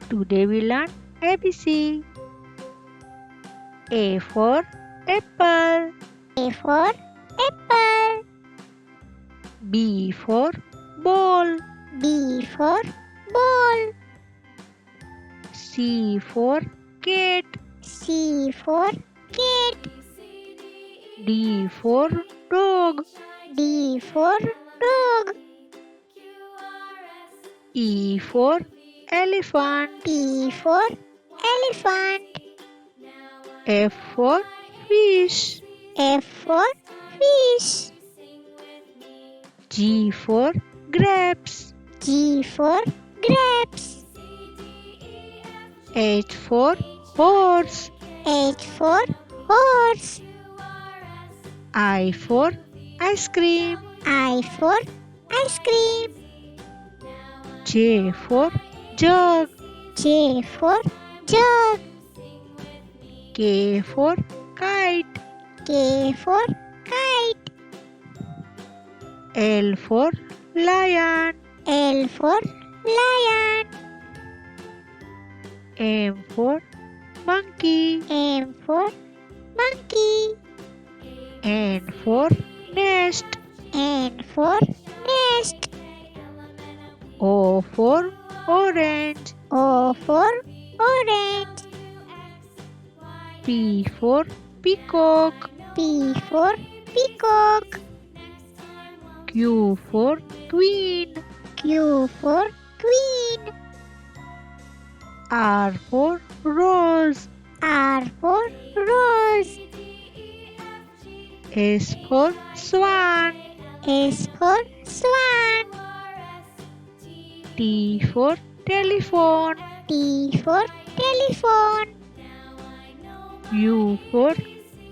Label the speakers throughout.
Speaker 1: Today we learn ABC. A for apple.
Speaker 2: A for apple.
Speaker 1: B for ball.
Speaker 2: B for ball.
Speaker 1: C for cat.
Speaker 2: C for cat.
Speaker 1: D for dog.
Speaker 2: D for dog.
Speaker 1: E for elephant.
Speaker 2: E for elephant.
Speaker 1: F for fish.
Speaker 2: F for fish.
Speaker 1: G for grapes.
Speaker 2: G for grapes.
Speaker 1: H for horse.
Speaker 2: H for horse.
Speaker 1: I for ice cream.
Speaker 2: I for ice cream.
Speaker 1: J for jug.
Speaker 2: J for jug.
Speaker 1: K for kite.
Speaker 2: K for kite.
Speaker 1: L for lion.
Speaker 2: L for lion.
Speaker 1: M for monkey.
Speaker 2: M for monkey.
Speaker 1: N for nest.
Speaker 2: N for nest.
Speaker 1: O for orange.
Speaker 2: O for orange.
Speaker 1: P for peacock.
Speaker 2: P for peacock.
Speaker 1: Q for queen.
Speaker 2: Q for queen.
Speaker 1: R for rose.
Speaker 2: R for rose.
Speaker 1: S for swan.
Speaker 2: S for swan.
Speaker 1: T for telephone.
Speaker 2: T for telephone.
Speaker 1: U for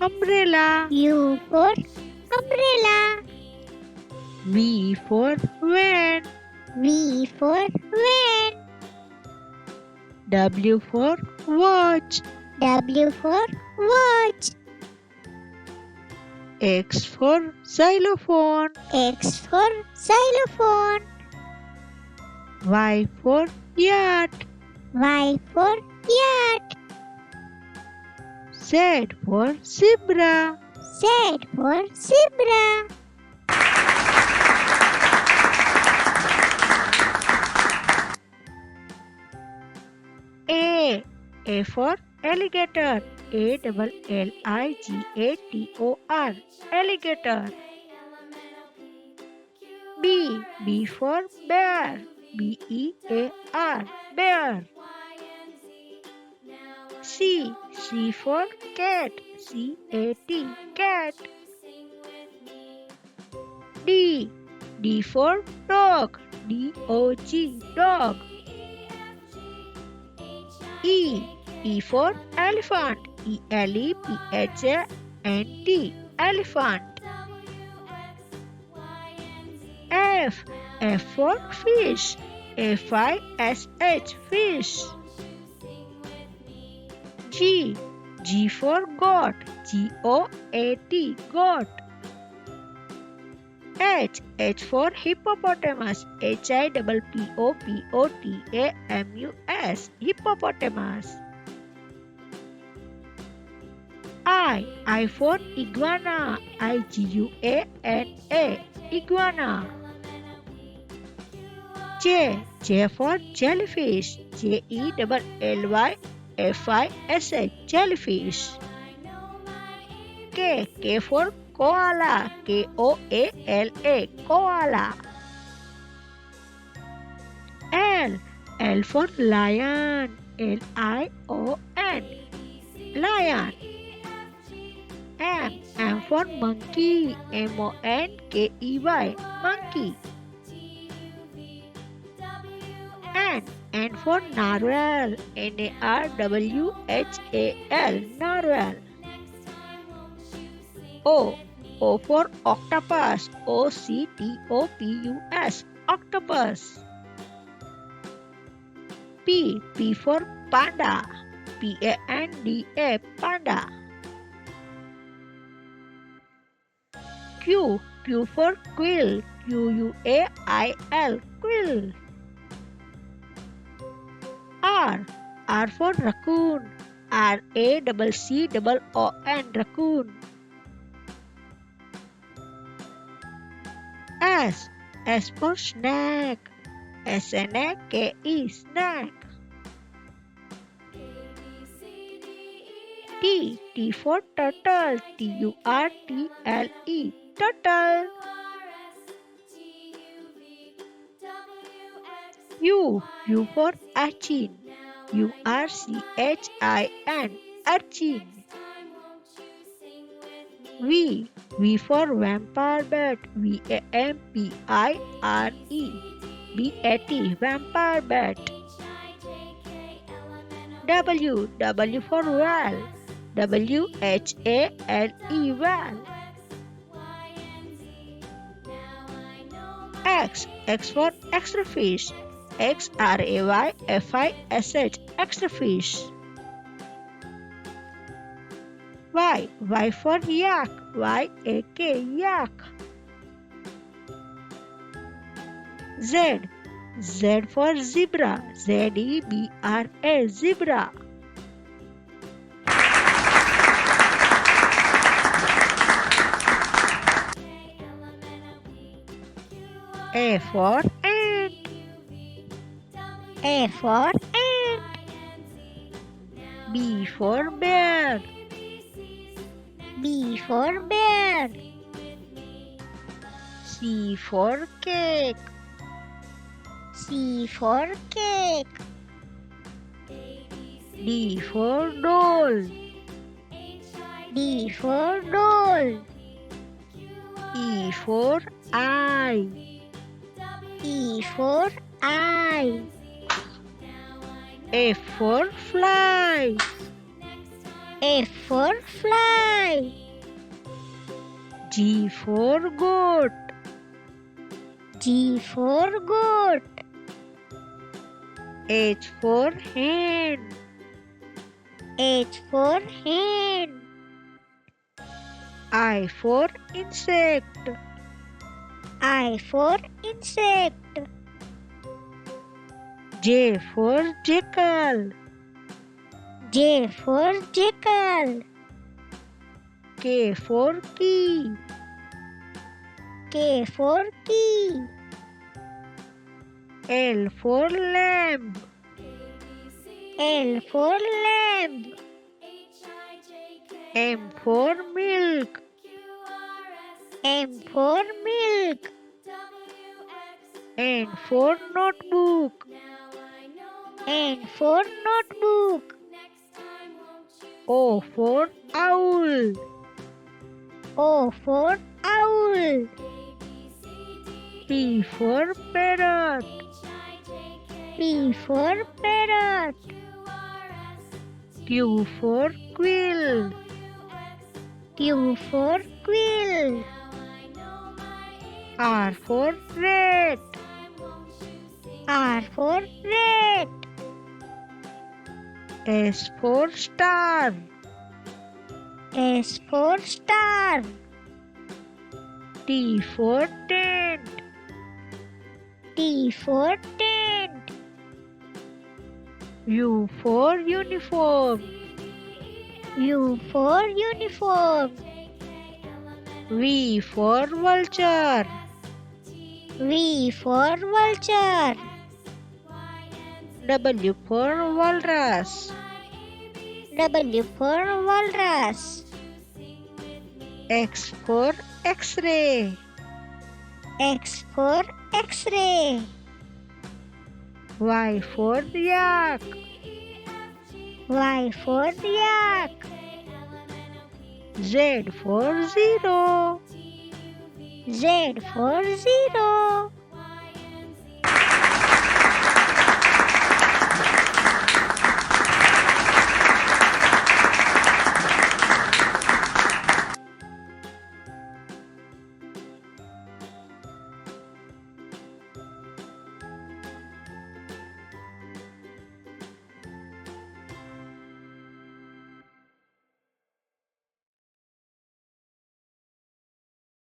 Speaker 1: umbrella.
Speaker 2: U for umbrella.
Speaker 1: V for van.
Speaker 2: V for van.
Speaker 1: W for watch.
Speaker 2: W for watch.
Speaker 1: X for xylophone.
Speaker 2: X for xylophone.
Speaker 1: Y for yacht.
Speaker 2: Y for yacht.
Speaker 1: Z for zebra.
Speaker 2: Z for zebra.
Speaker 1: A for alligator. ALLIGATOR. Alligator. B for bear. BEAR. Bear. C for cat. CAT. Cat. D for dog. DOG. Dog. E for elephant. ELEPHANT. Elephant. F for fish. FISH. Fish. G for goat. GOAT. Goat. H for hippopotamus. HIPPOPOTAMUS. Hippopotamus. I for iguana. IGUANA. Iguana. J for jellyfish. JELLYFISH. Jellyfish. K for koala. KOALA. Koala. L for lion. LION. Lion. M for monkey. MONKEY. Monkey. N for narwhal. NARWHAL. Narwhal. O for octopus. OCTOPUS. Octopus. P for panda. PANDA. Panda. Q for quill. QUAIL. Quill. R. R for raccoon. RACCOON, raccoon. S. S for snack. SNAKE, snack. T. T for turtle. TURTLE, turtle. U. U for urchin. URCHIN, urchin. V. V for vampire bat. VAMPIRE, BAT, vampire bat. W. W for whale. WHALE, whale. X. X for extra fish. XRAYFISH, extra fish. Y. Y for yak. YAK, yak. Z. Z for zebra. ZEBRA, zebra. A for ant.
Speaker 2: A for ant.
Speaker 1: B for bear.
Speaker 2: B for bear.
Speaker 1: C for cake.
Speaker 2: C for cake.
Speaker 1: D for doll.
Speaker 2: D for doll.
Speaker 1: E for eye.
Speaker 2: E for eye.
Speaker 1: F for fly.
Speaker 2: F for fly.
Speaker 1: G for goat.
Speaker 2: G for goat.
Speaker 1: H for hen.
Speaker 2: H for hen.
Speaker 1: I for insect.
Speaker 2: I for insect.
Speaker 1: J for jackal.
Speaker 2: J for jackal.
Speaker 1: K for key.
Speaker 2: K for key.
Speaker 1: L for lamb.
Speaker 2: L for lamb.
Speaker 1: M for milk.
Speaker 2: M for milk.
Speaker 1: N for notebook.
Speaker 2: N for notebook.
Speaker 1: O for owl.
Speaker 2: O for owl.
Speaker 1: P for parrot.
Speaker 2: P for parrot.
Speaker 1: Q for quill.
Speaker 2: Q for quill.
Speaker 1: R for rat.
Speaker 2: R for rat.
Speaker 1: S for star.
Speaker 2: S for star.
Speaker 1: T for tent.
Speaker 2: T for tent.
Speaker 1: U for uniform.
Speaker 2: U for uniform.
Speaker 1: V for vulture.
Speaker 2: V for vulture.
Speaker 1: W for walrus.
Speaker 2: W for walrus.
Speaker 1: X for X-ray.
Speaker 2: X for X-ray.
Speaker 1: Y for yak.
Speaker 2: Y for yak.
Speaker 1: Z for zero.
Speaker 2: Z for zero.